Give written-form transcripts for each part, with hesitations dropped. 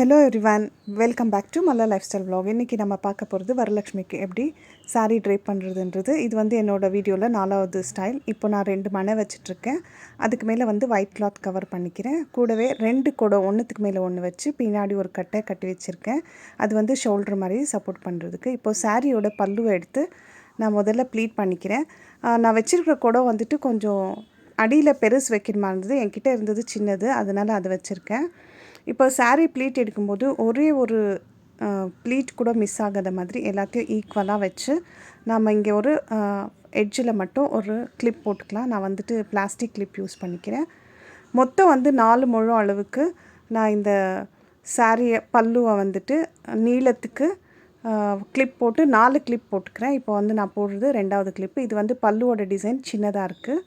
Hello everyone, welcome back to Malla life style vlog. இன்றைக்கி நம்ம பார்க்க போகிறது வரலட்சுமிக்கு எப்படி சாரீ ட்ரேப் பண்ணுறதுன்றது. இது வந்து என்னோடய வீடியோவில் 4வது ஸ்டைல். இப்போ நான் 2 மணை வச்சிட்ருக்கேன். அதுக்கு மேலே வந்து ஒயிட் கிளாத் கவர் பண்ணிக்கிறேன். கூடவே 2 குடம் ஒன்றுத்துக்கு மேலே ஒன்று வச்சு பின்னாடி ஒரு கட்டை கட்டி வச்சுருக்கேன். அது வந்து ஷோல்டர் மாதிரி சப்போர்ட் பண்ணுறதுக்கு. இப்போது சாரியோட பல்லுவை எடுத்து நான் முதல்ல ப்ளீட் பண்ணிக்கிறேன். நான் வச்சுருக்கிற குடம் வந்துட்டு கொஞ்சம் அடியில் பெருசு வைக்கணுமா இருந்தது, என்கிட்ட இருந்தது சின்னது, அதனால் அதை வச்சுருக்கேன். இப்போ சாரீ ப்ளீட் எடுக்கும்போது ஒரே ஒரு ப்ளீட் கூட மிஸ் ஆகாத மாதிரி எல்லாத்தையும் ஈக்குவலாக வச்சு நம்ம இங்கே ஒரு எட்ஜில் மட்டும் ஒரு கிளிப் போட்டுக்கலாம். நான் வந்துட்டு பிளாஸ்டிக் கிளிப் யூஸ் பண்ணிக்கிறேன். மொத்தம் வந்து 4 முழம் அளவுக்கு நான் இந்த சாரியை பல்லுவை வந்துட்டு நீளத்துக்கு கிளிப் போட்டு 4 கிளிப் போட்டுக்கிறேன். இப்போ வந்து நான் போடுறது 2வது கிளிப்பு. இது வந்து பல்லுவோட டிசைன் சின்னதாக இருக்குது.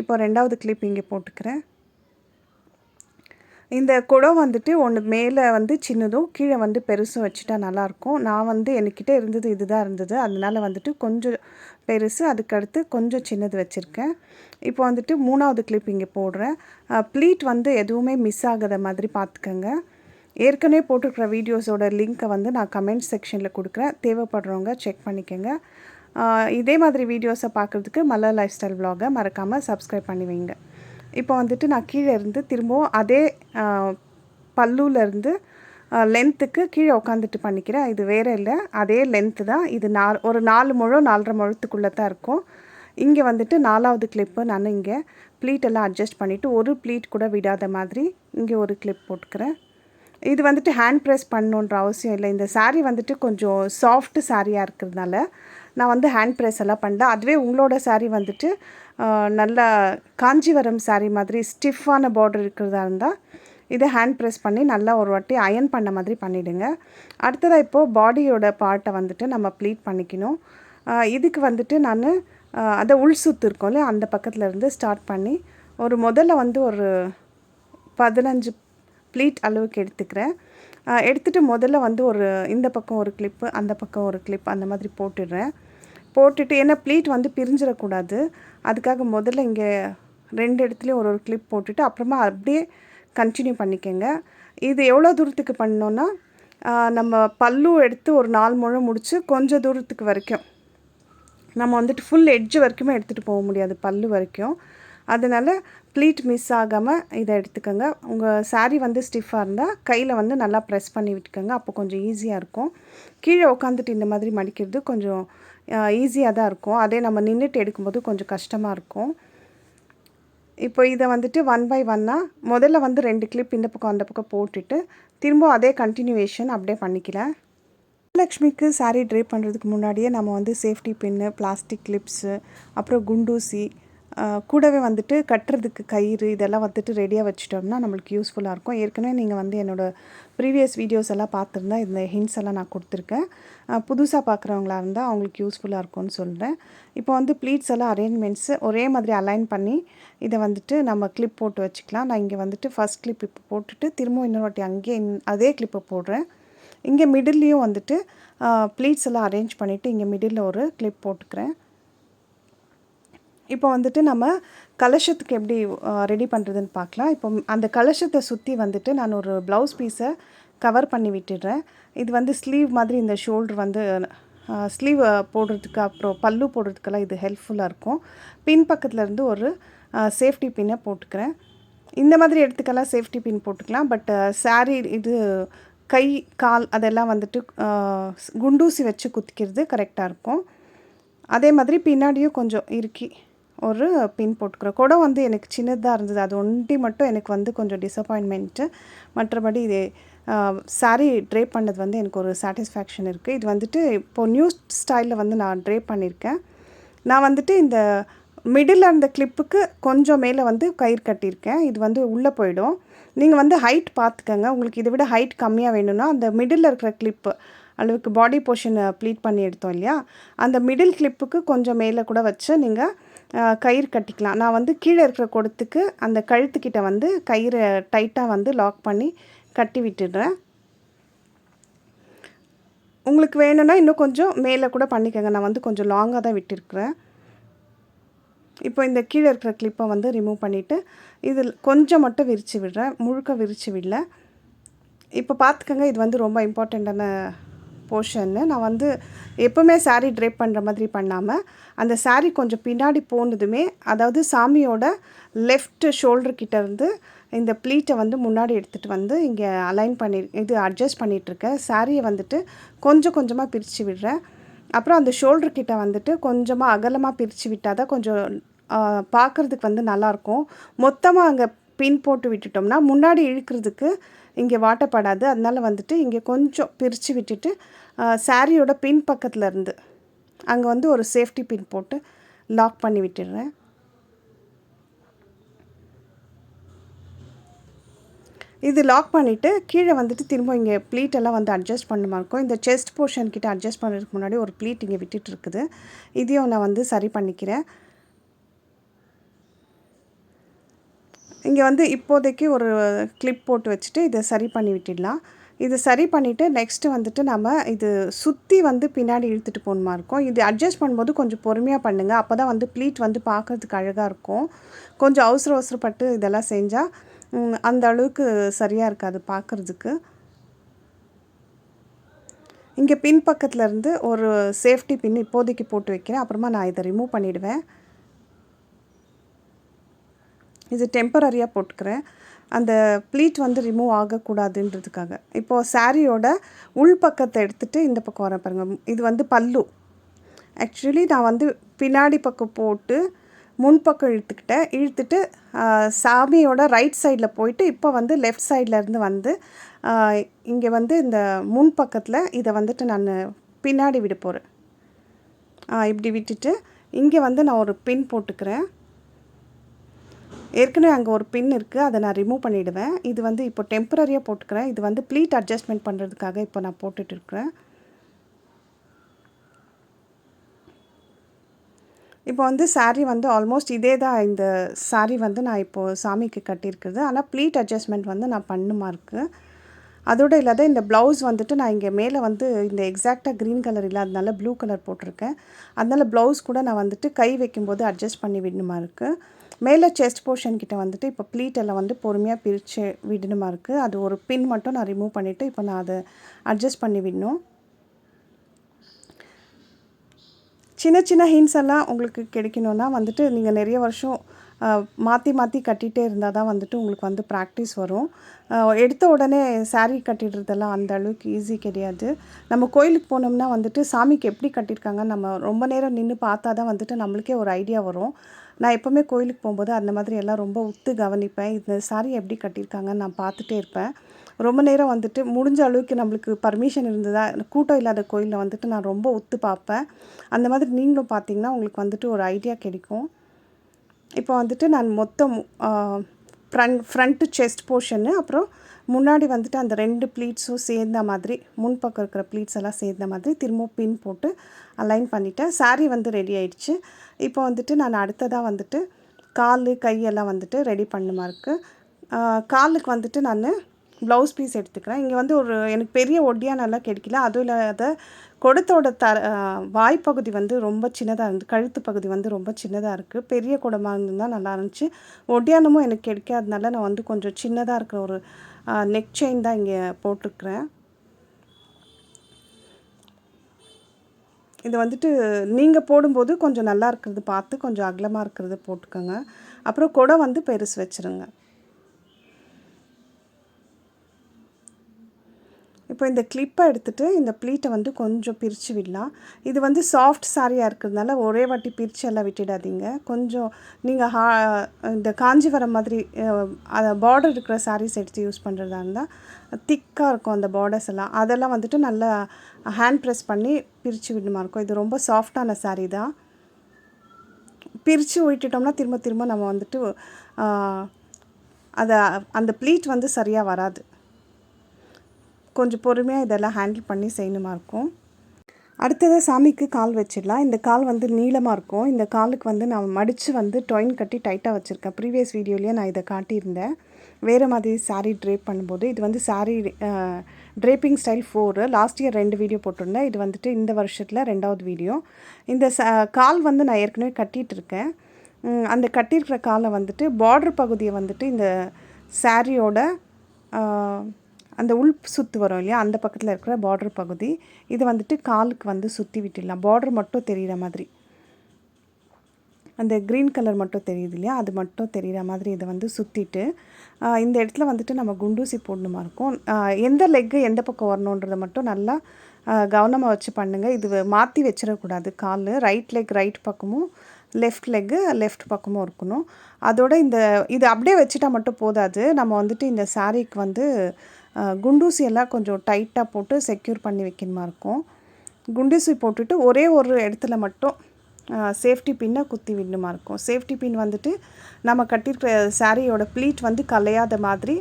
இப்போ 2வது கிளிப் இங்கே போட்டுக்கிறேன். இந்த குடம் வந்துட்டு ஒன்று மேலே வந்து சின்னதும் கீழே வந்து பெருசும் வச்சுட்டா நல்லாயிருக்கும். நான் வந்து என்கிட்ட இருந்தது இதுதான் இருந்தது, அதனால் வந்துட்டு கொஞ்சம் பெருசு, அதுக்கடுத்து கொஞ்சம் சின்னது வச்சுருக்கேன். இப்போ வந்துட்டு 3வது கிளிப் இங்கே போடுறேன். ப்ளீட் வந்து எதுவுமே மிஸ் ஆகாத மாதிரி பார்த்துக்கோங்க. ஏற்கனவே போட்டிருக்கிற வீடியோஸோட லிங்க்கை வந்து நான் கமெண்ட் செக்ஷனில் கொடுக்குறேன், தேவைப்படுறவங்க செக் பண்ணிக்கோங்க. இதே மாதிரி வீடியோஸை பார்க்குறதுக்கு மல்லா லைஃப் ஸ்டைல் vlog-ஐ மறக்காமல் சப்ஸ்கிரைப் பண்ணி வைங்க. இப்போ வந்துட்டு நான் கீழே இருந்து திரும்பவும் அதே பல்லுலேருந்து லென்த்துக்கு கீழே உட்காந்துட்டு பண்ணிக்கிறேன். இது வேறு இல்லை, அதே லென்த்து தான். இது ஒரு 4 முழம் 4.5 முழத்துக்குள்ளே தான் இருக்கும். இங்கே வந்துட்டு 4வது கிளிப்பு நான் இங்கே ப்ளீட்டெல்லாம் அட்ஜஸ்ட் பண்ணிவிட்டு ஒரு ப்ளீட் கூட விடாத மாதிரி இங்கே ஒரு கிளிப் போட்டுக்கிறேன். இது வந்துட்டு ஹேண்ட் ப்ரெஸ் பண்ணணுன்ற அவசியம் இல்லை. இந்த சாரீ வந்துட்டு கொஞ்சம் சாஃப்ட் சாரியாக இருக்கிறதுனால நான் வந்து ஹேண்ட் ப்ரெஸ் எல்லாம் பண்ணல. அதுவே உங்களோட சாரீ வந்துட்டு நல்லா காஞ்சிவரம் சாரீ மாதிரி ஸ்டிஃபான பார்டர் இருக்கிறதா இருந்தால் இதை ஹேண்ட் ப்ரெஸ் பண்ணி நல்லா ஒரு வாட்டி அயன் பண்ண மாதிரி பண்ணிவிடுங்க. அடுத்ததாக இப்போது பாடியோட பார்ட்டை வந்துட்டு நம்ம ப்ளீட் பண்ணிக்கணும். இதுக்கு வந்துட்டு நான் அதை உள் சுற்று இருக்கோம் இல்லையா, அந்த பக்கத்தில் இருந்து ஸ்டார்ட் பண்ணி முதல்ல வந்து ஒரு 15 ப்ளீட் அளவுக்கு எடுத்துக்கிறேன். எடுத்துகிட்டு முதல்ல வந்து இந்த பக்கம் ஒரு கிளிப்பு, அந்த பக்கம் ஒரு கிளிப், அந்த மாதிரி போட்டுட்டு ஏன்னா ப்ளீட் வந்து பிரிஞ்சிடக்கூடாது, அதுக்காக முதல்ல இங்கே 2 இடத்துலையும் ஒரு கிளிப் போட்டுட்டு அப்புறமா அப்படியே கண்டினியூ பண்ணிக்கோங்க. இது எவ்வளோ தூரத்துக்கு பண்ணோன்னா நம்ம பல்லு எடுத்து ஒரு 4 முழம் முடித்து கொஞ்சம் தூரத்துக்கு வரைக்கும் நம்ம வந்துட்டு ஃபுல் எட்ஜ் வரைக்குமே எடுத்துகிட்டு போக முடியாது, பல்லு வரைக்கும். அதனால் ப்ளீட் மிஸ் ஆகாமல் இதை எடுத்துக்கோங்க. உங்கள் சாரீ வந்து ஸ்டிஃபாக இருந்தால் கையில் வந்து நல்லா ப்ரெஸ் பண்ணி விட்டுக்கோங்க, அப்போ கொஞ்சம் ஈஸியாக இருக்கும். கீழே உட்காந்துட்டு இந்த மாதிரி மடிக்கிறது கொஞ்சம் ஈஸியாக தான் இருக்கும். அதே நம்ம நின்றுட்டு எடுக்கும்போது கொஞ்சம் கஷ்டமாக இருக்கும். இப்போ இதை வந்துட்டு 1 பை 1 முதல்ல வந்து 2 கிளிப் இந்த பக்கம் அந்த பக்கம் போட்டுட்டு திரும்ப அதே கண்டினியூவேஷன் அப்படியே பண்ணிக்கலாம். லக்ஷ்மிக்கு சாரீ ட்ரேப் பண்ணுறதுக்கு முன்னாடியே நம்ம வந்து சேஃப்டி பின்னு, பிளாஸ்டிக் கிளிப்ஸு, அப்புறம் குண்டூசி, கூடவே வந்துட்டு கட்டுறதுக்கு கயிறு, இதெல்லாம் வந்துட்டு ரெடியாக வச்சுட்டோம்னா நம்மளுக்கு யூஸ்ஃபுல்லாக இருக்கும். ஏற்கனவே நீங்கள் வந்து என்னோடய ப்ரீவியஸ் வீடியோஸ் எல்லாம் பார்த்துருந்தா இந்த ஹிண்ட்ஸ் எல்லாம் நான் கொடுத்துருக்கேன். புதுசாக பார்க்குறவங்களா இருந்தால் அவங்களுக்கு யூஸ்ஃபுல்லாக இருக்கும்னு சொல்கிறேன். இப்போ வந்து ப்ளீட்ஸ் எல்லாம் அரேஞ்ச்மெண்ட்ஸு ஒரே மாதிரி அலைன் பண்ணி இதை வந்துட்டு நம்ம கிளிப் போட்டு வச்சுக்கலாம். நான் இங்கே வந்துட்டு ஃபஸ்ட் கிளிப் இப்போ போட்டுட்டு திரும்ப இன்னொரு வாட்டி அங்கேயே அதே கிளிப்பை போடுறேன். இங்கே மிடில்லையும் வந்துட்டு ப்ளீட்ஸ் எல்லாம் அரேஞ்ச் பண்ணிவிட்டு இங்கே மிடில் ஒரு கிளிப் போட்டுக்கிறேன். இப்போ வந்துட்டு நம்ம கலசத்துக்கு எப்படி ரெடி பண்ணுறதுன்னு பார்க்கலாம். இப்போ அந்த கலசத்தை சுற்றி வந்துட்டு நான் ஒரு ப்ளவுஸ் பீஸை கவர் பண்ணி விட்டுடுறேன். இது வந்து ஸ்லீவ் மாதிரி இந்த ஷோல்டர் வந்து ஸ்லீவ் போடுறதுக்கு அப்புறம் பல்லு போடுறதுக்கெல்லாம் இது ஹெல்ப்ஃபுல்லாக இருக்கும். பின் பக்கத்துலேருந்து ஒரு சேஃப்டி பின்னை போட்டுக்கிறேன். இந்த மாதிரி எடுத்துக்கெல்லாம் சேஃப்டி பின் போட்டுக்கலாம். பட் சாரீ இது கை கால் அதெல்லாம் வந்துட்டு குண்டூசி வச்சு குத்திக்கிறது கரெக்டாக இருக்கும். அதே மாதிரி பின்னாடியும் கொஞ்சம் இறுக்கி ஒரு பின் போட்டுக்கிறேன். குடம் வந்து எனக்கு சின்னதாக இருந்தது, அது ஒண்டி மட்டும் எனக்கு வந்து கொஞ்சம் டிசப்பாயின்மெண்ட்டு. மற்றபடி இது சாரீ ட்ரேப் பண்ணது வந்து எனக்கு ஒரு சாட்டிஸ்ஃபேக்ஷன் இருக்குது. இது வந்துட்டு இப்போது நியூ ஸ்டைலில் வந்து நான் ட்ரேப் பண்ணியிருக்கேன். நான் வந்துட்டு இந்த மிடில் அந்த கிளிப்புக்கு கொஞ்சம் மேலே வந்து கயிறு கட்டியிருக்கேன். இது வந்து உள்ளே போயிடும். நீங்கள் வந்து ஹைட் பார்த்துக்கங்க. உங்களுக்கு இதை விட ஹைட் கம்மியாக வேணும்னா அந்த மிடில் இருக்கிற கிளிப்பு அளவுக்கு பாடி போர்ஷனை ப்ளீட் பண்ணி எடுத்தோம் இல்லையா, அந்த மிடில் கிளிப்புக்கு கொஞ்சம் மேலே கூட வச்சு நீங்கள் கயிறு கட்டிக்கலாம். நான் வந்து கீழே இருக்கிற குடத்துக்கு அந்த கழுத்துக்கிட்ட வந்து கயிறை டைட்டாக வந்து லாக் பண்ணி கட்டி விட்டுடுறேன். உங்களுக்கு வேணும்னா இன்னும் கொஞ்சம் மேலே கூட பண்ணிக்கோங்க. நான் வந்து கொஞ்சம் லாங்காக தான் விட்டுருக்குறேன். இப்போ இந்த கீழே இருக்கிற கிளிப்பை வந்து ரிமூவ் பண்ணிவிட்டு இதில் கொஞ்சம் மட்டும் விரித்து விடுறேன், முழுக்க விரித்து விடல. இப்போ பார்த்துக்கங்க, இது வந்து ரொம்ப இம்பார்ட்டண்ட்டான போர்ஷன்னு. நான் வந்து எப்போவுமே சாரீ ட்ரேப் பண்ணுற மாதிரி பண்ணாமல், அந்த சாரீ கொஞ்சம் பின்னாடி போனதுமே, அதாவது சாமியோட லெஃப்ட் ஷோல்டர் கிட்டேருந்து இந்த ப்ளீட்டை வந்து முன்னாடி எடுத்துகிட்டு வந்து இங்கே அலைன் பண்ணி அட்ஜஸ்ட் பண்ணிகிட்ருக்கேன். சாரியை வந்துட்டு கொஞ்சம் கொஞ்சமாக பிரித்து விடுறேன். அப்புறம் அந்த ஷோல்டர் கிட்ட வந்துட்டு கொஞ்சமாக அகலமாக பிரித்து விட்டால் தான் கொஞ்சம் பார்க்குறதுக்கு வந்து நல்லாயிருக்கும். மொத்தமாக அங்கே பின் போட்டு விட்டுட்டோம்னா முன்னாடி இழுக்கிறதுக்கு இங்கே வாட்டப்படாது. அதனால் வந்துட்டு இங்கே கொஞ்சம் பிரித்து விட்டுட்டு சாரியோட பின் பக்கத்தில் இருந்து அங்கே வந்து ஒரு சேஃப்டி பின் போட்டு லாக் பண்ணி விட்டுடுறேன். இது லாக் பண்ணிவிட்டு கீழே வந்துட்டு திரும்ப இங்கே ப்ளீட்டெல்லாம் வந்து அட்ஜஸ்ட் பண்ண மாதிரி இருக்கும். இந்த செஸ்ட் போர்ஷன் கிட்ட அட்ஜஸ்ட் பண்ணுறதுக்கு முன்னாடி ஒரு ப்ளீட் இங்கே விட்டுட்டு இருக்குது. இதையும் நான் வந்து சரி பண்ணிக்கிறேன். இங்கே வந்து இப்போதைக்கு ஒரு கிளிப் போட்டு வச்சுட்டு இதை சரி பண்ணி விட்டுடலாம். இது சரி பண்ணிவிட்டு நெக்ஸ்ட்டு வந்துட்டு நம்ம இது சுற்றி வந்து பின்னாடி இழுத்துட்டு போகணுமா இருக்கும். இது அட்ஜஸ்ட் பண்ணும்போது கொஞ்சம் பொறுமையாக பண்ணுங்கள். அப்போ தான் வந்து ப்ளீட் வந்து பார்க்குறதுக்கு அழகாக இருக்கும். கொஞ்சம் அவசரப்பட்டு இதெல்லாம் செஞ்சால் அந்த அளவுக்கு சரியாக இருக்காது பார்க்குறதுக்கு. இங்கே பின் பக்கத்துலேருந்து ஒரு சேஃப்டி பின் இப்போதைக்கு போட்டு வைக்கிறேன். அப்புறமா நான் இதை ரிமூவ் பண்ணிவிடுவேன். இது டெம்பரரியாக போட்டுக்கிறேன். அந்த ப்ளீட் வந்து ரிமூவ் ஆகக்கூடாதுன்றதுக்காக. இப்போது சாரியோட உள் பக்கத்தை எடுத்துகிட்டு இந்த பக்கம் வர பாருங்கள். இது வந்து பல்லு. ஆக்சுவலி நான் வந்து பின்னாடி பக்கம் போட்டு முன்பக்கம் இழுத்துட்டு சாமியோட ரைட் சைடில் போயிட்டு இப்போ வந்து லெஃப்ட் சைட்லேருந்து வந்து இங்கே வந்து இந்த முன்பக்கத்தில் இதை வந்துட்டு நான் பின்னாடி விட போகிறேன். இப்படி விட்டுட்டு இங்கே வந்து நான் ஒரு பின் போட்டுக்கிறேன். ஏற்கனவே அங்கே ஒரு பின் இருக்குது, அதை நான் ரிமூவ் பண்ணிவிடுவேன். இது வந்து இப்போ டெம்பரரியாக போட்டுக்கிறேன். இது வந்து ப்ளீட் அட்ஜஸ்ட்மெண்ட் பண்ணுறதுக்காக இப்போ நான் போட்டுட்ருக்கிறேன். இப்போ வந்து சாரீ வந்து ஆல்மோஸ்ட் இதே தான். இந்த சாரீ வந்து நான் இப்போது சாமிக்கு கட்டியிருக்குது. ஆனால் ப்ளீட் அட்ஜஸ்ட்மெண்ட் வந்து நான் பண்ணுமா இருக்குது. அதோடு இல்லாத இந்த ப்ளவுஸ் வந்துட்டு நான் இங்கே மேலே வந்து இந்த எக்ஸாக்டாக க்ரீன் கலர் இல்லாதனால ப்ளூ கலர் போட்டிருக்கேன். அதனால் ப்ளவுஸ் கூட நான் வந்துட்டு கை வைக்கும்போது அட்ஜஸ்ட் பண்ணி விடணுமா இருக்குது. மேலே செஸ்ட் போர்ஷன் கிட்ட வந்துட்டு இப்போ ப்ளீட்டெல்லாம் வந்து பொறுமையாக பிரித்து விடணுமா இருக்குது. அது ஒரு பின் மட்டும் நான் ரிமூவ் பண்ணிவிட்டு இப்போ நான் அதை அட்ஜஸ்ட் பண்ணி விடணும். சின்ன சின்ன ஹிண்ட்ஸ் எல்லாம் உங்களுக்கு கிடைக்கணுன்னா வந்துட்டு நீங்கள் நிறைய வருஷம் மாற்றி கட்டிகிட்டே இருந்தால் தான் வந்துட்டு உங்களுக்கு வந்து ப்ராக்டிஸ் வரும். எடுத்த உடனே சாரீ கட்டிடுறதெல்லாம் அந்த அளவுக்கு ஈஸி கிடையாது. நம்ம கோயிலுக்கு போனோம்னா வந்துட்டு சாமிக்கு எப்படி கட்டியிருக்காங்க நம்ம ரொம்ப நேரம் நின்று பார்த்தா தான் வந்துட்டு நம்மளுக்கே ஒரு ஐடியா வரும். நான் எப்போவுமே கோயிலுக்கு போகும்போது அந்த மாதிரி எல்லாம் ரொம்ப உத்து கவனிப்பேன். இந்த சாரீ எப்படி கட்டியிருக்காங்கன்னு நான் பார்த்துட்டே இருப்பேன். ரொம்ப நேரம் வந்துட்டு முடிஞ்ச அளவுக்கு நம்மளுக்கு பர்மிஷன் இருந்ததா, கூட்டம் இல்லாத கோயிலில் வந்துட்டு நான் ரொம்ப உத்து பார்ப்பேன். அந்த மாதிரி நீங்களும் பார்த்தீங்கன்னா உங்களுக்கு வந்துட்டு ஒரு ஐடியா கிடைக்கும். இப்போ வந்துட்டு நான் மொத்தம் ஃப்ரண்ட்டு செஸ்ட் போர்ஷன்னு அப்புறம் முன்னாடி வந்துட்டு அந்த 2 ப்ளீட்ஸும் சேர்ந்த மாதிரி முன்பக்கம் இருக்கிற ப்ளீட்ஸ் எல்லாம் சேர்ந்த மாதிரி திரும்ப பின் போட்டு அலைன் பண்ணிவிட்டேன். சாரீ வந்து ரெடி ஆகிடுச்சு. இப்போ வந்துட்டு நான் அடுத்ததாக வந்துட்டு கால் கையெல்லாம் வந்துட்டு ரெடி பண்ணுமா இருக்குது. காலுக்கு வந்துட்டு நான் ப்ளவுஸ் பீஸ் எடுத்துக்கிறேன். இங்கே வந்து ஒரு எனக்கு பெரிய ஒட்டியானெல்லாம் கிடைக்கல. அதுவும் இல்லாத குடத்தோட வாய்ப்பகுதி வந்து ரொம்ப சின்னதாக இருந்து, கழுத்து பகுதி வந்து ரொம்ப சின்னதாக இருக்குது. பெரிய குடமாக இருந்துதான் நல்லா இருந்துச்சு. ஒட்டியானமும் எனக்கு கிடைக்காதனால நான் வந்து கொஞ்சம் சின்னதாக இருக்கிற ஒரு நெக் செயின் தான் இங்கே போட்டிருக்கிறேன். இது வந்துட்டு நீங்கள் போடும்போது கொஞ்சம் நல்லா இருக்கிறது பார்த்து கொஞ்சம் அகலமாக இருக்கிறது போட்டுக்கோங்க. அப்புறம் குடம் வந்து பெருசு வச்சுருங்க. இப்போ இந்த கிளிப்பை எடுத்துகிட்டு இந்த ப்ளீட்டை வந்து கொஞ்சம் பிரித்து விடலாம். இது வந்து சாஃப்ட் சாரியாக இருக்கிறதுனால ஒரே வாட்டி பிரித்து எல்லாம் விட்டுடாதீங்க. கொஞ்சம் நீங்கள் இந்த காஞ்சிபுரம் மாதிரி பார்டர் இருக்கிற சாரீஸ் எடுத்து யூஸ் பண்ணுறதா இருந்தால் திக்காக இருக்கும் அந்த பார்டர்ஸ் எல்லாம். அதெல்லாம் வந்துட்டு நல்லா ஹேண்ட் ப்ரெஸ் பண்ணி பிரித்து விடணுமா இருக்கும். இது ரொம்ப சாஃப்டான சாரீ தான். பிரித்து விட்டுட்டோம்னா திரும்ப நம்ம வந்துட்டு அந்த ப்ளீட் வந்து சரியாக வராது. கொஞ்சம் பொறுமையாக இதெல்லாம் ஹேண்டில் பண்ணி செய்யணுமா இருக்கும். அடுத்ததாக சாமிக்கு கால் வச்சிடலாம். இந்த கால் வந்து நீளமாக இருக்கும். இந்த காலுக்கு வந்து நான் மடித்து வந்து டொயின் கட்டி டைட்டாக வச்சுருக்கேன். ப்ரீவியஸ் வீடியோலேயே நான் இதை காட்டியிருந்தேன். வேறு மாதிரி சாரீ ட்ரேப் பண்ணும்போது இது வந்து sari draping style 4 last year 2 video போட்டிருந்தேன். இது வந்துட்டு இந்த வருஷத்தில் 2வது வீடியோ. இந்த கால் வந்து நான் ஏற்கனவே கட்டிகிட்டு இருக்கேன். அந்த கட்டியிருக்கிற காலை வந்துட்டு பார்டர் பகுதியை வந்துட்டு இந்த சாரியோட அந்த உள் சுற்று வரும் இல்லையா, அந்த பக்கத்தில் இருக்கிற பார்டர் பகுதி. இது வந்துட்டு காலுக்கு வந்து சுற்றி விட்டுடலாம். பார்டர் மட்டும் தெரிகிற மாதிரி, அந்த க்ரீன் கலர் மட்டும் தெரியுது இல்லையா, அது மட்டும் தெரிகிற மாதிரி இதை வந்து சுற்றிட்டு இந்த இடத்துல வந்துட்டு நம்ம குண்டூசி போடணுமா இருக்கும். எந்த லெக்கு எந்த பக்கம் வரணுன்றதை மட்டும் நல்லா கவனமாக வச்சு பண்ணுங்கள். இது மாற்றி வச்சிடக்கூடாது. கால் ரைட் லெக் ரைட் பக்கமும், லெஃப்ட் லெக்கு லெஃப்ட் பக்கமும் இருக்கணும். அதோட இது அப்படியே வச்சுட்டா மட்டும் போதாது. நம்ம வந்துட்டு இந்த சாரீக்கு வந்து குண்டூசி எல்லாம் கொஞ்சம் டைட்டாக போட்டு செக்யூர் பண்ணி வைக்கணுமா இருக்கும். குண்டூசி போட்டுட்டு ஒரே ஒரு இடத்துல மட்டும் சேஃப்டி பின்னை குத்தி விடணுமா இருக்கும். சேஃப்டி பின் வந்துட்டு நம்ம கட்டியிருக்கிற சாரியோட ப்ளீட் வந்து கலையாத மாதிரி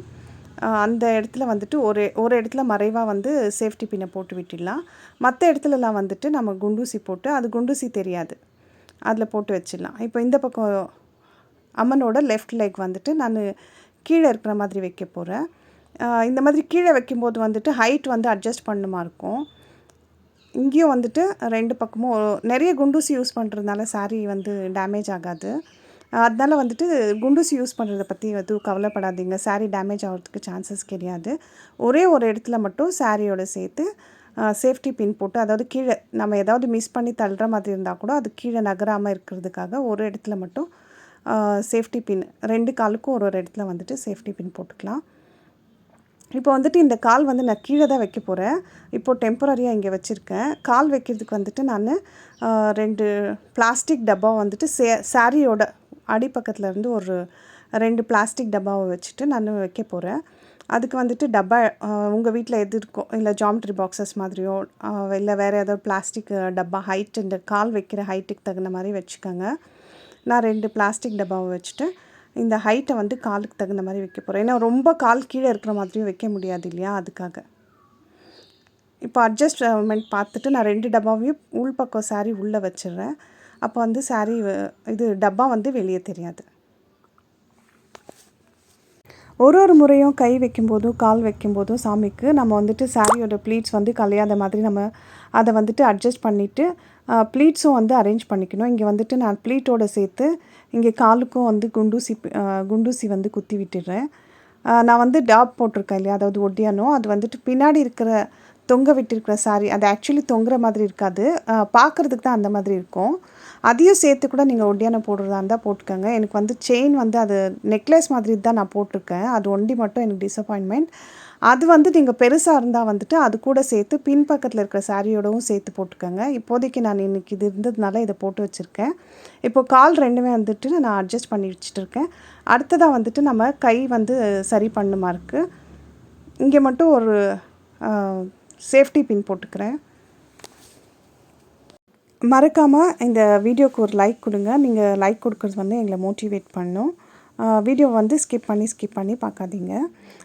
அந்த இடத்துல வந்துட்டு ஒரு இடத்துல மறைவாக வந்து சேஃப்டி பின்னை போட்டு விட்டுடலாம். மற்ற இடத்துலலாம் வந்துட்டு நம்ம குண்டூசி போட்டு, அது குண்டூசி தெரியாது, அதில் போட்டு வச்சிடலாம். இப்போ இந்த பக்கம் அம்மனோட லெஃப்ட் லெக் வந்துட்டு நான் கீழே இருக்கிற மாதிரி வைக்க போகிறேன். இந்த மாதிரி கீழே வைக்கும்போது வந்துட்டு ஹைட் வந்து அட்ஜஸ்ட் பண்ணுமா இருக்கும். இங்கேயும் வந்துட்டு 2 பக்கமும் நிறைய குண்டூசி யூஸ் பண்ணுறதுனால சாரீ வந்து டேமேஜ் ஆகாது. அதனால் வந்துட்டு குண்டூசி யூஸ் பண்ணுறதை பற்றி எதுவும் கவலைப்படாதீங்க. சாரீ டேமேஜ் ஆகிறதுக்கு சான்சஸ் கிடையாது. ஒரே ஒரு இடத்துல மட்டும் சாரியோட சேர்த்து சேஃப்டி பின் போட்டு, அதாவது கீழே நம்ம ஏதாவது மிஸ் பண்ணி தள்ளுற மாதிரி இருந்தால் கூட அது கீழே நகராமல் இருக்கிறதுக்காக ஒரு இடத்துல மட்டும் சேஃப்டி பின், 2 காலுக்கும் ஒரு இடத்துல வந்துட்டு சேஃப்டி பின் போட்டுக்கலாம். இப்போ வந்துட்டு இந்த கால் வந்து நான் கீழே தான் வைக்க போகிறேன். இப்போது டெம்பரரியாக இங்கே வச்சுருக்கேன். கால் வைக்கிறதுக்கு வந்துட்டு நான் 2 பிளாஸ்டிக் டப்பா வந்துட்டு சாரியோட அடிப்பக்கத்தில் இருந்து ஒரு 2 பிளாஸ்டிக் டப்பாவை வச்சுட்டு நான் வைக்க போகிறேன். அதுக்கு வந்துட்டு டப்பா உங்கள் வீட்டில் எது இருக்கோ, இல்லை ஜாமெட்ரி பாக்ஸஸ் மாதிரியோ இல்லை வேறு ஏதாவது பிளாஸ்டிக் டப்பா ஹைட், இந்த கால் வைக்கிற ஹைட்டுக்கு தகுந்த மாதிரி வச்சுக்கோங்க. நான் 2 பிளாஸ்டிக் டப்பாவை வச்சுட்டு இந்த ஹைட்டை வந்து காலுக்கு தகுந்த மாதிரி வைக்க போகிறேன். ஏன்னா ரொம்ப கால் கீழே இருக்கிற மாதிரியும் வைக்க முடியாது இல்லையா, அதுக்காக. இப்போ அட்ஜஸ்ட்மெண்ட் பார்த்துட்டு நான் 2 டப்பாவையும் உள்பக்கம் சாரீ உள்ளே வச்சிடுறேன். அப்போ வந்து சாரீ இது டப்பா வந்து வெளியே தெரியாது. ஒரு முறையும் கை வைக்கும்போதும் கால் வைக்கும்போதும் சாமிக்கு நம்ம வந்துட்டு சாரியோட ப்ளீட்ஸ் வந்து கலையாத மாதிரி நம்ம அதை வந்துட்டு அட்ஜஸ்ட் பண்ணிவிட்டு ப்ளீட்ஸும் வந்து அரேஞ்ச் பண்ணிக்கணும். இங்கே வந்துட்டு நான் ப்ளீட்டோடு சேர்த்து இங்கே காலுக்கும் வந்து குண்டூசி வந்து குத்தி விட்டுடுறேன். நான் வந்து டாப் போட்டிருக்கேன் இல்லையா, அதாவது ஒட்டியானோ, அது வந்துட்டு பின்னாடி இருக்கிற தொங்க விட்டுருக்கிற சாரீ, அது ஆக்சுவலி தொங்குற மாதிரி இருக்காது, பார்க்குறதுக்கு தான் அந்த மாதிரி இருக்கும். அதையும் சேர்த்து கூட நீங்கள் ஒட்டியானம் போடுறதா இருந்தால் போட்டுக்கோங்க. எனக்கு வந்து செயின் வந்து அது நெக்லஸ் மாதிரி தான் நான் போட்டிருக்கேன். அது ஒண்டி மட்டும் எனக்கு டிசப்பாயின்மெண்ட். அது வந்து நீங்கள் பெருசாக இருந்தால் வந்துட்டு அது கூட சேர்த்து பின்பக்கத்தில் இருக்கிற சாரியோடவும் சேர்த்து போட்டுக்கோங்க. இப்போதைக்கு நான் இன்றைக்கி இது இருந்ததுனால இதை போட்டு வச்சுருக்கேன். இப்போது கால் 2மே வந்துட்டு நான் அட்ஜஸ்ட் பண்ணி வச்சுட்டுருக்கேன். அடுத்ததாக வந்துட்டு நம்ம கை வந்து சரி பண்ணுமா இருக்குது. இங்கே மட்டும் ஒரு சேஃப்டி பின் போட்டுக்கிறேன். மறக்காமல் இந்த வீடியோக்கு ஒரு லைக் கொடுங்க. நீங்கள் லைக் கொடுக்குறது வந்து எங்களை மோட்டிவேட் பண்ணும். வீடியோ வந்து ஸ்கிப் பண்ணி பார்க்காதீங்க.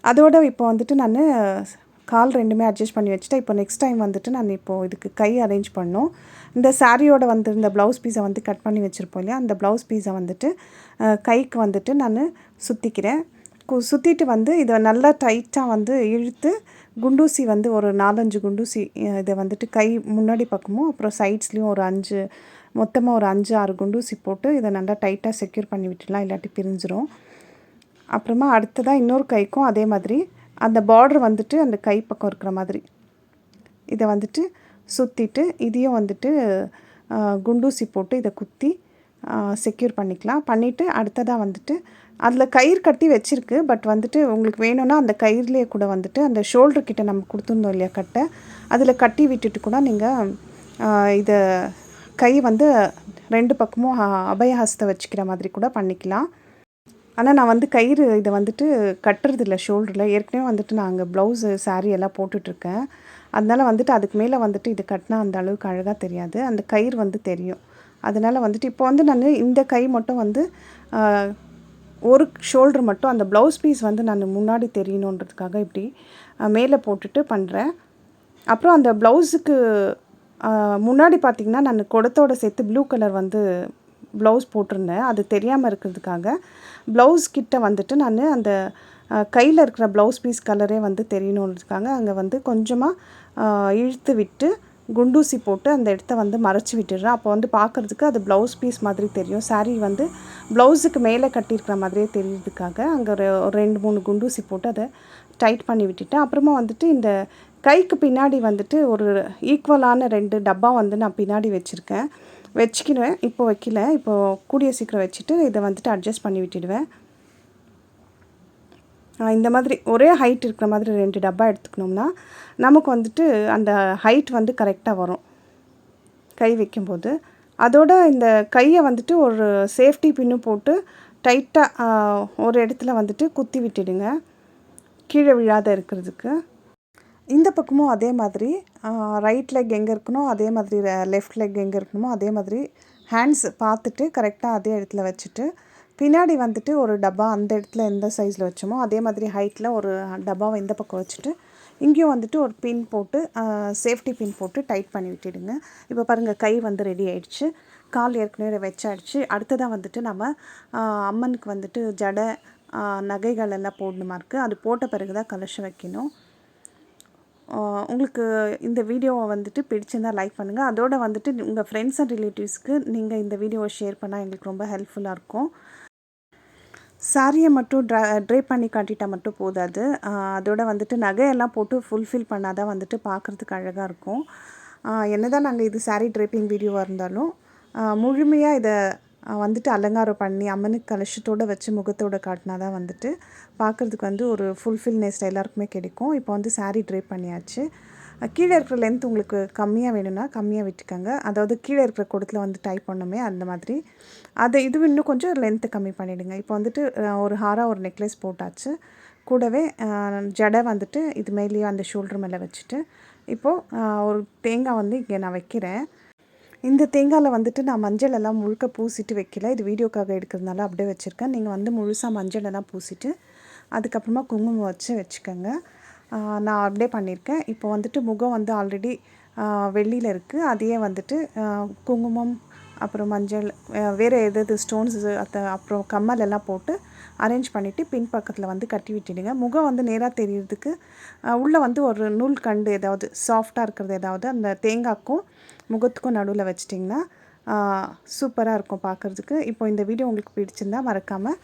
அதோட இப்போ வந்துட்டு நான் கால் 2மே அட்ஜஸ்ட் பண்ணி வச்சுட்டேன். இப்போ நெக்ஸ்ட் டைம் வந்துட்டு நான் இப்போது இதுக்கு கை அரேஞ்ச் பண்ணோம். இந்த சாரியோட வந்து இந்த ப்ளவுஸ் பீஸை வந்து கட் பண்ணி வச்சுருப்போம் இல்லையா, அந்த ப்ளவுஸ் பீஸை வந்துட்டு கைக்கு வந்துட்டு நான் சுற்றிக்கிறேன். சுற்றிட்டு வந்து இதை நல்லா டைட்டாக வந்து இழுத்து குண்டூசி வந்து ஒரு 4-5 குண்டூசி இதை வந்துட்டு கை முன்னாடி பக்கமும் அப்புறம் சைட்ஸ்லேயும் ஒரு 5, மொத்தமாக ஒரு 5-6 குண்டூசி போட்டு இதை நல்லா டைட்டாக செக்யூர் பண்ணி விட்டுடலாம், இல்லாட்டி பிரிஞ்சிரும். அப்புறமா அடுத்ததாக இன்னொரு கைக்கும் அதே மாதிரி அந்த பார்டர் வந்துட்டு அந்த கை பக்கம் இருக்கிற மாதிரி இதை வந்துட்டு சுற்றிட்டு இதையும் வந்துட்டு குண்டூசி போட்டு இதை குத்தி செக்யூர் பண்ணிக்கலாம். பண்ணிவிட்டு அடுத்ததாக வந்துட்டு அதில் கயிறு கட்டி வச்சுருக்கு. பட் வந்துட்டு உங்களுக்கு வேணும்னா அந்த கயிறுலேயே கூட வந்துட்டு அந்த ஷோல்டர்கிட்ட நம்ம கொடுத்துருந்தோம் இல்லையா கட்டை, அதில் கட்டி விட்டுட்டு கூட நீங்கள் இதை கை வந்து 2 பக்கமும் அபயஹஸ்தை வச்சுக்கிற மாதிரி கூட பண்ணிக்கலாம். ஆனால் நான் வந்து கயிறு இதை வந்துட்டு கட்டுறதில்ல ஷோல்டரில். ஏற்கனவே வந்துட்டு நான் அங்கே ப்ளவுஸு சாரீ எல்லாம் போட்டுட்ருக்கேன். அதனால் வந்துட்டு அதுக்கு மேலே வந்துட்டு இது கட்டினா அந்த அளவுக்கு அழகாக தெரியாது, அந்த கயிறு வந்து தெரியும். அதனால் வந்துட்டு இப்போ வந்து நான் இந்த கை மட்டும் வந்து ஒரு ஷோல்டர் மட்டும் அந்த ப்ளவுஸ் பீஸ் வந்து நான் முன்னாடி தெரியணுன்றதுக்காக இப்படி மேலே போட்டுட்டு பண்ணுறேன். அப்புறம் அந்த ப்ளவுஸுக்கு முன்னாடி பார்த்திங்கன்னா நான் குடத்தோடு சேர்த்து ப்ளூ கலர் வந்து ப்ளவுஸ் போட்டிருந்தேன். அது தெரியாமல் இருக்கிறதுக்காக ப்ளவுஸ் கிட்ட வந்துட்டு நான் அந்த கையில் இருக்கிற ப்ளவுஸ் பீஸ் கலரே வந்து தெரியணுன்றதுக்காக அங்கே வந்து கொஞ்சமாக இழுத்து விட்டு குண்டூசி போட்டு அந்த இடத்த வந்து மறைச்சி விட்டுடுறேன். அப்போ வந்து பார்க்குறதுக்கு அது ப்ளவுஸ் பீஸ் மாதிரி தெரியும். சாரீ வந்து ப்ளவுஸுக்கு மேலே கட்டியிருக்கிற மாதிரியே தெரியறதுக்காக அங்கே ஒரு 2-3 குண்டூசி போட்டு அதை டைட் பண்ணி விட்டுட்டேன். அப்புறமா வந்துட்டு இந்த கைக்கு பின்னாடி வந்துட்டு ஒரு ஈக்குவலான 2 டப்பா வந்து நான் பின்னாடி வச்சுருக்கேன். வச்சுக்கிடுவேன். இப்போ வைக்கல. இப்போது கூடிய சீக்கிரம் வச்சுட்டு இதை வந்துட்டு அட்ஜஸ்ட் பண்ணி விட்டுடுவேன். இந்த மாதிரி ஒரே ஹைட் இருக்கிற மாதிரி 2 டப்பா எடுத்துக்கணும்னா நமக்கு வந்துட்டு அந்த ஹைட் வந்து கரெக்டாக வரும் கை வைக்கும்போது. அதோட இந்த கையை வந்துட்டு ஒரு சேஃப்டி பின்னு போட்டு டைட்டாக ஒரு இடத்துல வந்துட்டு குத்தி விட்டுடுங்க, கீழே விழாத இருக்கிறதுக்கு. இந்த பக்கமும் அதே மாதிரி ரைட் லெக் எங்கே இருக்கணும், அதே மாதிரி லெஃப்ட் லெக் எங்கே இருக்கணுமோ அதே மாதிரி ஹேண்ட்ஸ் பார்த்துட்டு கரெக்டாக அதே இடத்துல வச்சுட்டு, பின்னாடி வந்துட்டு ஒரு டப்பா அந்த இடத்துல எந்த சைஸில் வச்சோமோ அதே மாதிரி ஹைட்டில் ஒரு டப்பாவை இந்த பக்கம் வச்சுட்டு, இங்கேயும் வந்துட்டு ஒரு பின் போட்டு சேஃப்டி பின் போட்டு டைட் பண்ணி விட்டுடுங்க. இப்போ பாருங்கள், கை வந்து ரெடி ஆகிடுச்சு, கால் ஏற்கனவே வச்சாயிடுச்சு. அடுத்ததாக வந்துட்டு நம்ம அம்மனுக்கு வந்துட்டு ஜடை நகைகள் எல்லாம் போடணுமா இருக்குது. அது போட்ட பிறகு தான் கலசம் வைக்கணும். உங்களுக்கு இந்த வீடியோவை வந்துட்டு பிடிச்சிருந்தால் லைக் பண்ணுங்கள். அதோடு வந்துட்டு உங்கள் ஃப்ரெண்ட்ஸ் அண்ட் ரிலேட்டிவ்ஸ்க்கு நீங்கள் இந்த வீடியோவை ஷேர் பண்ணால் எங்களுக்கு ரொம்ப ஹெல்ப்ஃபுல்லாக இருக்கும். சாரியை மட்டும் ட்ரை பண்ணி காட்டிட்டால் மட்டும் போதாது, அதோட வந்துட்டு நகையெல்லாம் போட்டு ஃபுல்ஃபில் பண்ணால் தான் வந்துட்டு பார்க்குறதுக்கு அழகாக இருக்கும். என்ன தான் நாங்கள் இது சாரீ ட்ரைப்பிங் வீடியோவாக இருந்தாலும் முழுமையாக இதை வந்துட்டு அலங்காரம் பண்ணி அம்மனுக்கு கலசத்தோடு வச்சு முகத்தோடு காட்டினா தான் வந்துட்டு பார்க்குறதுக்கு வந்து ஒரு ஃபுல்ஃபில்னஸ் எல்லாருக்குமே கிடைக்கும். இப்போ வந்து சாரீ ட்ரைப் பண்ணியாச்சு. கீழே இருக்கிற லென்த் உங்களுக்கு கம்மியாக வேணும்னா கம்மியாக விட்டுக்கோங்க. அதாவது கீழே இருக்கிற கூடத்தில் வந்து டைப் பண்ணோமே அந்த மாதிரி இது இன்னும் கொஞ்சம் லென்த்து கம்மி பண்ணிவிடுங்க. இப்போ வந்துட்டு ஒரு ஹாரம் ஒரு நெக்லஸ் போட்டாச்சு. கூடவே ஜடை வந்துட்டு இது மேலேயே அந்த ஷோல்டர் மேலே வச்சுட்டு, இப்போது ஒரு தேங்காய் வந்து இங்கே நான் வைக்கிறேன். இந்த தேங்காயில் வந்துட்டு நான் மஞ்சள் எல்லாம் முழுக்க பூசிட்டு வைக்கல, இது வீடியோக்காக எடுக்கிறதுனால அப்படியே வச்சுருக்கேன். நீங்கள் வந்து முழுசாக மஞ்சள் எல்லாம் பூசிட்டு அதுக்கப்புறமா குங்குமம் வச்சு வச்சுக்கோங்க. நான் அப்படியே பண்ணியிருக்கேன். இப்போ வந்துட்டு முகம் வந்து ஆல்ரெடி வெள்ளியில் இருக்குது. அதையே வந்துட்டு குங்குமம் அப்புறம் மஞ்சள் வேறு எது ஸ்டோன்ஸு அப்புறம் கம்மல் எல்லாம் போட்டு அரேஞ்ச் பண்ணிவிட்டு பின் பக்கத்தில் வந்து கட்டி விட்டுடுங்க. முகம் வந்து நேராக தெரியறதுக்கு உள்ளே வந்து ஒரு நூல் கண்டு ஏதாவது சாஃப்டாக இருக்கிறது ஏதாவது அந்த தேங்காய்க்கும் முகத்துக்கும் நடுவில் வச்சிட்டிங்கன்னா சூப்பராக இருக்கும் பார்க்குறதுக்கு. இப்போ இந்த வீடியோ உங்களுக்கு பிடிச்சிருந்தால் மறக்காமல்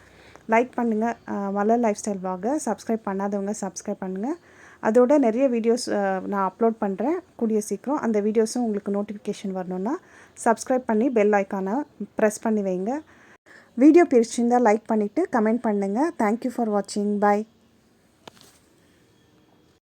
லைக் பண்ணுங்கள். மலர் லைஃப் ஸ்டைல் வ்ளாகை சப்ஸ்கிரைப் பண்ணாதவங்க சப்ஸ்கிரைப் பண்ணுங்கள். அதோட நிறைய வீடியோஸ் நான் அப்லோட் பண்ணுறேன் கூடிய சீக்கிரம். அந்த வீடியோஸும் உங்களுக்கு நோட்டிஃபிகேஷன் வரணுன்னா சப்ஸ்கிரைப் பண்ணி பெல் ஐக்கானை ப்ரெஸ் பண்ணி வைங்க. வீடியோ பிடிச்சிருந்தால் லைக் பண்ணிவிட்டு கமெண்ட் பண்ணுங்கள். தேங்க்யூ ஃபார் வாட்சிங். பை.